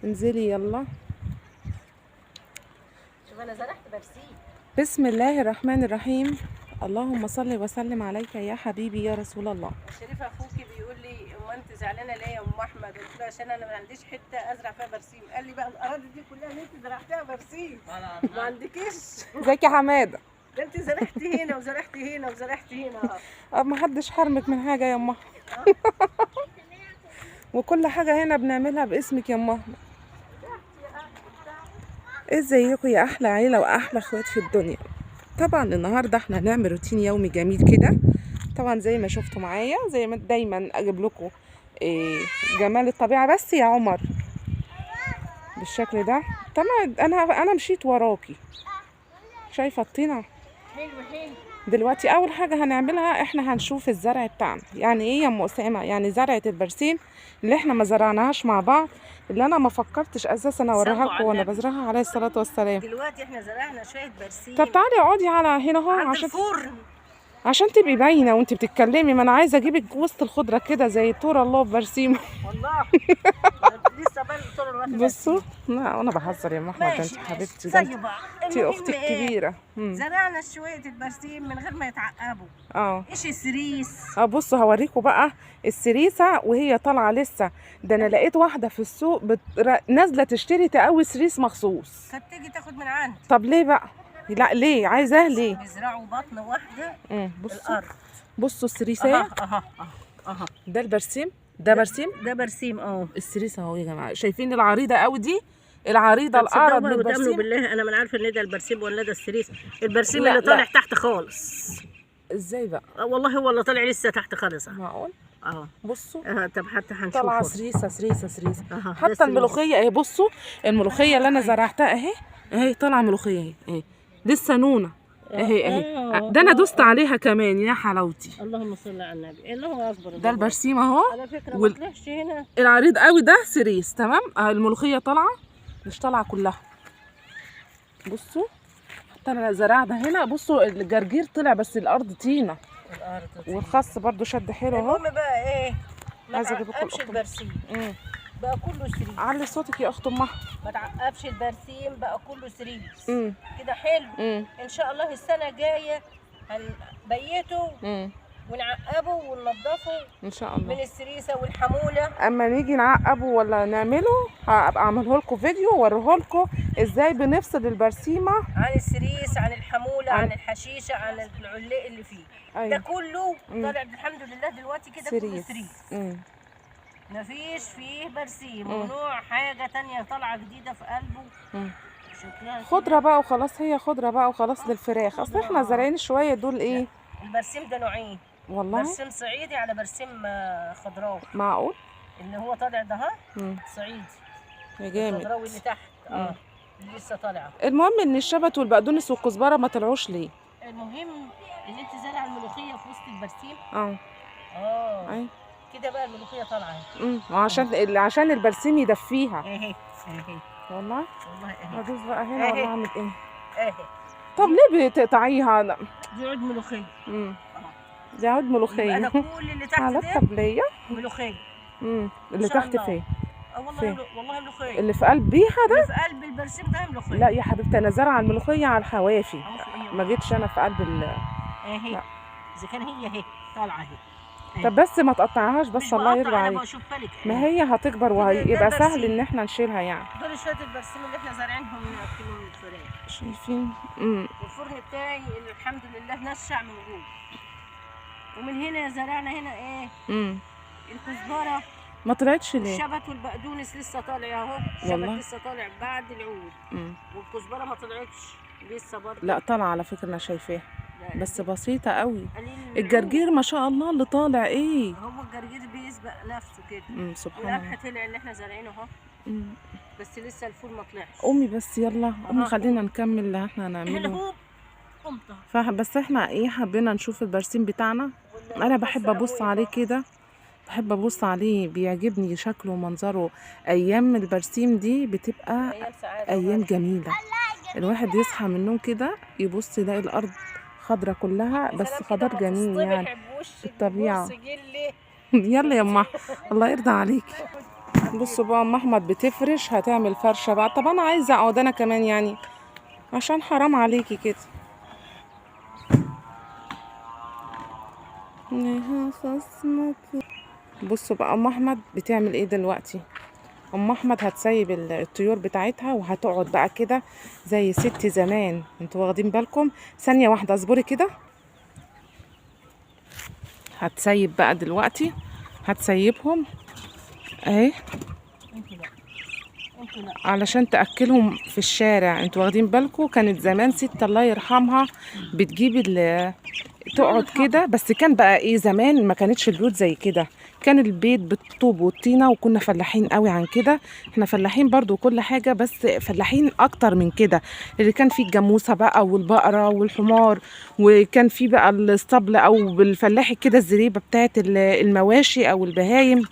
انزلي يلا. شوف انا زرعت برسيم. بسم الله الرحمن الرحيم. اللهم صل وسلم عليك يا حبيبي يا رسول الله. شريف اخوكي بيقول لي امال انت زعلانه ليه يا ام احمد؟ قلت له عشان انا ما عنديش حته ازرع فيها برسيم. قال لي بقى الاراضي دي كلها اللي انت زرعتها برسيم ما عندكيش. ازيك يا حماده؟ ده انت زرعتي هنا وزرعتي هنا وزرعتي هنا اهو. ما حدش حرمك من حاجه يا امه. وكل حاجه هنا بنعملها باسمك يا امه. ازيكم يا احلى عيله واحلى اخوات في الدنيا. طبعا النهارده احنا هنعمل روتين يومي جميل كده. طبعا زي ما شفتوا معايا، زي ما دايما اجيب لكم جمال الطبيعه. بس يا عمر بالشكل ده. طبعا انا مشيت وراكي. شايفه الطينه؟ حلو حلو. دلوقتي اول حاجه هنعملها احنا هنشوف الزرع بتاعنا. يعني ايه يا ام اسامه؟ يعني زرعه البرسيم اللي احنا ما زرعناهاش مع بعض، اللي انا ما فكرتش اساسا اوريها لكم وانا بزرعها عليه الصلاه والسلام. دلوقتي احنا زرعنا شويه برسيم. طب تعالي اقعدي على هنا اهو عند الفرن عشان تبقي باينه وانت بتتكلمي. ما انا عايزه اجيبك وسط الخضره كده زي طور الله في برسيم. والله لسه بقى طول الوقت. بصوا، لا انا بهزر يا محمد، ده انت حبيبتي، ده انت اختي الكبيره. زرعنا شويه البرسيم من غير ما يتعقبوا. ايش السريس؟ بصوا هوريكم بقى السريسه وهي طالعه لسه. ده انا لقيت واحده في السوق نازله تشتري تقوي سريس مخصوص. كانت تيجي تاخد من عندي. طب ليه بقى؟ لا ليه عايزاه ليه؟ بيزرعوا بطن واحده. بصوا الارض. بصوا السريسه. ده البرسيم، ده برسيم، ده برسيم. السريسه اهو يا جماعه. شايفين العريضه قوي دي؟ العريضه الاقرب من البرسيم. بالله انا ما عارفه ان ده البرسيم ولا ده السريس. البرسيم اللي طالع تحت خالص. ازاي بقى؟ والله هو اللي طالع لسه تحت خالص. معقول؟ بصوا. طب حتى هنشوف طالعه سريسه. حتى الملوخيه اهي. بصوا الملوخيه اللي انا زرعتها اهي طالعه ملوخيه اهي لسه نونه اهي. ده انا دوست عليها كمان يا حلاوتي. اللهم صل على النبي. الله اكبر. ده البرسيم اهو. على فكره ما طلعش هنا العريض قوي ده سريس. تمام. الملوخيه طالعه، مش طالعه كلها. بصوا حتى انا زرعت هنا. بصوا الجرجير طلع بس الارض طينه. والخس برضو شد حلو اهو. المهم بقى ايه؟ ما تعقبش البرسيم بقى كله سريس. علي صوتك يا اخت امها. ما تعقبش البرسيم بقى كله سريس. كده حلو. ان شاء الله السنه الجايه هنبيته ونعقبه وننضفه ان شاء الله من السريسه والحموله. اما نيجي نعقبه ولا نعمله هبقى اعمله لكم فيديو واوريه لكم ازاي بنفصل البرسيمه عن السريس، عن الحموله، عن الحشيشه، عن العلاق اللي فيه. ده كله طالع الحمد لله دلوقتي كده كله سريس. مفيش فيه برسيم ونوع حاجه تانية طالعه جديده في قلبه. خضره بقى وخلاص. هي خضره بقى وخلاص للفراخ. اصل احنا زارعين شويه دول ايه. البرسيم ده نوعين والله. برسيم صعيدي على برسيم خضراوي. معقول؟ اللي هو طالع ده صعيدي يا جامد. الخضراوي اللي تحت اللي لسه طالعه. المهم ان الشبت والبقدونس والكزبره ما طلعوش ليه؟ المهم ان انت زارعه الملوخيه في وسط البرسيم. اي كده بقى الملوخيه طالعه عشان البرسيم يدفيها. اهي والله اهي. ادوس بقى هنا ولا اعمل ايه؟ اهي. طب ليه بتقطعيها؟ دي عود ملوخيه. دي عود ملوخيه. انا كل اللي تحت على الطبليه ملوخيه. اللي تحت فين؟ والله ملوخيه. اللي في قلب بيها ده؟ اللي في قلب البرسيم ده ملوخيه. لا يا حبيبتي انا زارعه الملوخيه على الحوافي. ما جيتش انا في قلب اهي. اذا كان هي طالعه اهي. طب بس ما تقطعيهاش بس. الله يرضى عليك. ما هي هتكبر وهيبقى سهل ان احنا نشيلها يعني. دول شويه البرسيم اللي احنا زارعينهم ناكلهم من الفراخ. شايفين؟ والفرن بتاعي الحمد لله نشع من جوه. ومن هنا زرعنا هنا ايه؟ الكزبره ما طلعتش ليه؟ الشبت والبقدونس لسه طالع اهو. الشبت لسه طالع بعد العود. والكزبره ما طلعتش لسه برضه. لا طالعه على فكره انا شايفاها بس بسيطه قوي. الجرجير ما شاء الله اللي طالع ايه. هو الجرجير بيسبق نفسه كده. سبحان الله. والقمح طلع اللي احنا زارعينه اهو. بس لسه الفول ما طلعش. امي بس يلا امي خلينا نكمل اللي احنا هنعمله. بس احنا حبينا نشوف البرسيم بتاعنا. انا بحب ابص عليه كده، بحب ابص عليه بيعجبني شكله ومنظره. ايام البرسيم دي بتبقى ايام جميله. الواحد يصحى من النوم كده يبص يلاقي الارض خضره كلها بس خضار جميل يعني الطبيعه. يلا يا امه الله يرضى عليكي. بصوا بقى ام احمد بتفرش، هتعمل فرشه بقى. طب انا عايزه اقعد انا كمان يعني، عشان حرام عليكي كده. بصوا بقى ام احمد بتعمل ايه دلوقتي. ام احمد هتسيب الطيور بتاعتها وهتقعد بقى كده زي ست زمان. انتوا واخدين بالكم؟ ثانيه واحده اصبري كده. هتسيب بقى دلوقتي، هتسيبهم اهي علشان تاكلهم في الشارع. انتوا واخدين بالكم؟ كانت زمان ست الله يرحمها بتجيب تقعد كده. بس كان بقى ايه زمان، ما كانتش البيوت زي كده، كان البيت بالطوب والطينه، وكنا فلاحين قوي عن كده. احنا فلاحين برضو وكل حاجه، بس فلاحين اكتر من كده. اللي كان فيه الجاموسه بقى والبقره والحمار، وكان فيه بقى الاسطبل او بالفلاحي كده الزريبه بتاعت المواشي او البهايم.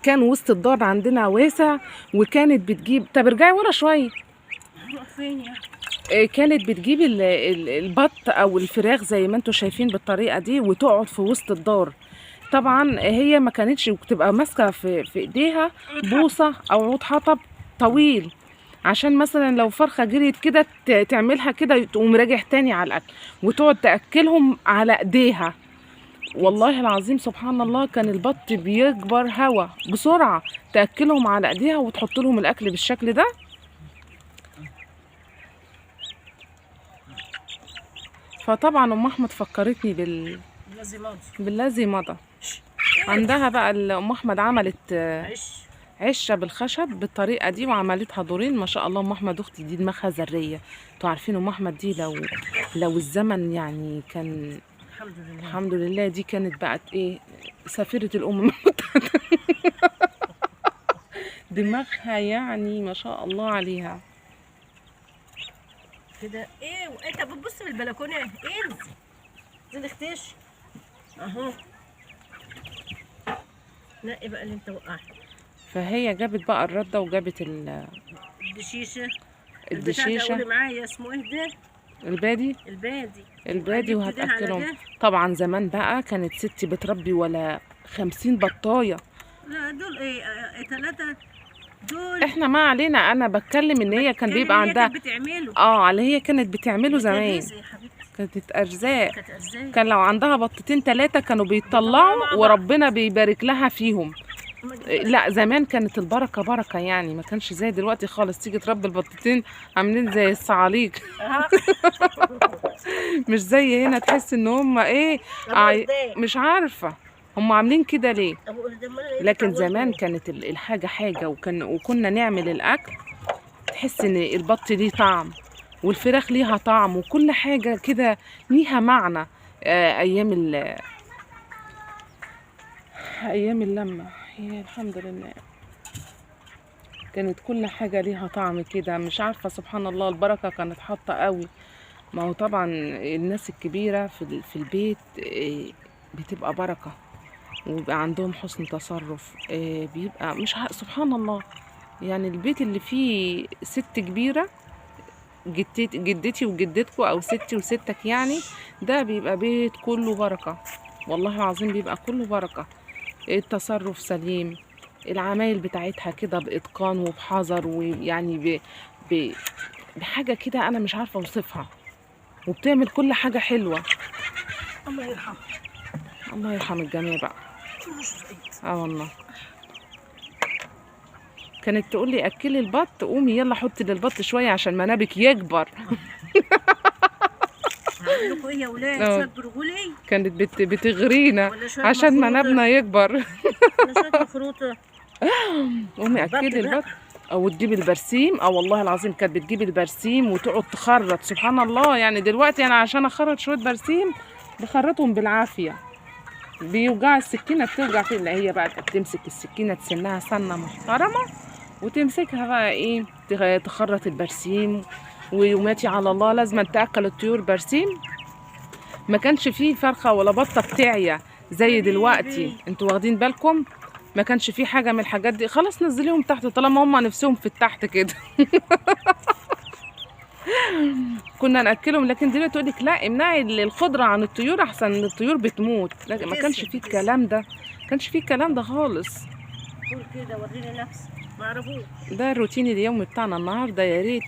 كان وسط الدار عندنا واسع، وكانت بتجيب. طب ارجعي ورا شويه. فين كانت بتجيب البط او الفراخ زي ما انتوا شايفين بالطريقه دي، وتقعد في وسط الدار. طبعا هي ما كانتش بتبقى ماسكه في ايديها بوصه او عود حطب طويل، عشان مثلا لو فرخه جريت كده تعملها كده تقوم راجع تاني على الاكل، وتقعد تاكلهم على ايديها. والله العظيم سبحان الله، كان البط بيكبر هوا بسرعه، تاكلهم على ايديها وتحط لهم الاكل بالشكل ده. فطبعا ام احمد فكرتني بالذي مضى. عندها بقى ام احمد عملت عشه بالخشب بالطريقه دي، وعملتها دورين. ما شاء الله ام احمد اختي دي دماغها ذريه. انتوا عارفين ام احمد دي لو الزمن يعني كان الحمد لله دي كانت بقت ايه، سفيره الامم المتحده. دماغها يعني ما شاء الله عليها كده. ايه وانت بتبص من البلكونه؟ انزل اختش اهو، نقي بقى اللي انت وقعت. فهي جابت بقى الرده وجابت الدشيشه قولي معايا اسمه ايه ده؟ البادي وهتاكلهم. طبعا زمان بقى كانت ستي بتربي ولا 50 بطايه. لا دول ايه 3 دول. احنا ما علينا، انا بتكلم ان هي كان بيبقى عندها اللي هي كانت بتعمله زمان. كانت ارزاق. كان لو عندها بطتين 3 كانوا بيطلعوا وربنا بيبارك لها فيهم. لا زمان كانت البركه بركه يعني، ما كانش زي دلوقتي خالص. تيجي تربي البطتين عاملين زي الصعاليق. مش زي هنا، تحس ان هم ايه مش عارفه هم عاملين كده ليه. لكن زمان كانت الحاجه حاجه، وكنا نعمل الاكل تحس ان البط ليه طعم والفراخ ليها طعم وكل حاجه كده ليها معنى. ايام اللمه هي الحمد لله كانت كل حاجه ليها طعم كده. مش عارفه سبحان الله البركه كانت حاطه قوي. ما هو طبعا الناس الكبيره في البيت بتبقى بركه، وبيبقى عندهم حسن تصرف. بيبقى مش سبحان الله يعني. البيت اللي فيه ست كبيره، جدتي وجدتكم او ستي وستك يعني، ده بيبقى بيت كله بركه. والله العظيم بيبقى كله بركه. التصرف سليم، العمايل بتاعتها كده باتقان وبحذر، ويعني بحاجه كده انا مش عارفه اوصفها، وبتعمل كل حاجه حلوه. الله يرحم الجميع بقى. والله كانت تقول لي اكلي البط، قومي يلا حطي للبط شويه عشان منابك يكبر. لكم ايه يا ولاد؟ شويه برغولي كانت بتغرينا عشان منابنا يكبر. ولا شويه مفروطه. قومي اكلي البط او تجيب البرسيم. والله العظيم كانت بتجيب البرسيم وتقعد تخرط. سبحان الله يعني دلوقتي انا عشان اخرط شويه برسيم بخرطهم بالعافيه، بيوجع السكينه بتوجع فيه. اللي هي بقى تمسك السكينه تسنها سنه محترمه، وتمسكها بقى ايه تخرط البرسيم. ويوماتي على الله لازم تاكل الطيور برسيم. ما كانش فيه فرخه ولا بطه بتاعيه زي دلوقتي. انتوا واخدين بالكم؟ ما كانش فيه حاجه من الحاجات دي. خلاص نزليهم تحت طالما هم نفسهم في التحت كده. كنا ناكلهم. لكن دلوقتي تقول لك لا امنعي الخضره عن الطيور احسن، الطيور بتموت. لكن ما كانش فيه الكلام ده، ما كانش فيه الكلام ده خالص. قول كده وريني نفسك، ما عرفوش. ده الروتين اليومي بتاعنا النهارده. يا ريت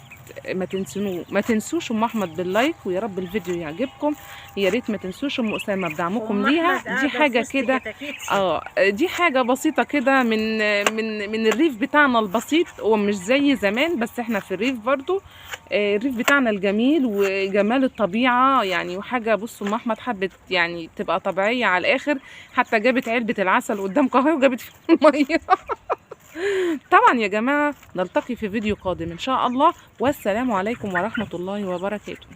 ما تنسوش ام احمد باللايك، ويا رب الفيديو يعجبكم. يا ريت ما تنسوش ام اسامه بدعمكم ليها. دي حاجه كده، دي حاجه بسيطه كده من الريف بتاعنا البسيط. هو مش زي زمان، بس احنا في الريف برضو. الريف بتاعنا الجميل وجمال الطبيعه يعني. وحاجه بصوا ام احمد حبت يعني تبقى طبيعيه على الاخر، حتى جابت علبه العسل قدام قهوه وجابت فيها الميه. طبعا يا جماعة، نلتقي في فيديو قادم إن شاء الله، والسلام عليكم ورحمة الله وبركاته.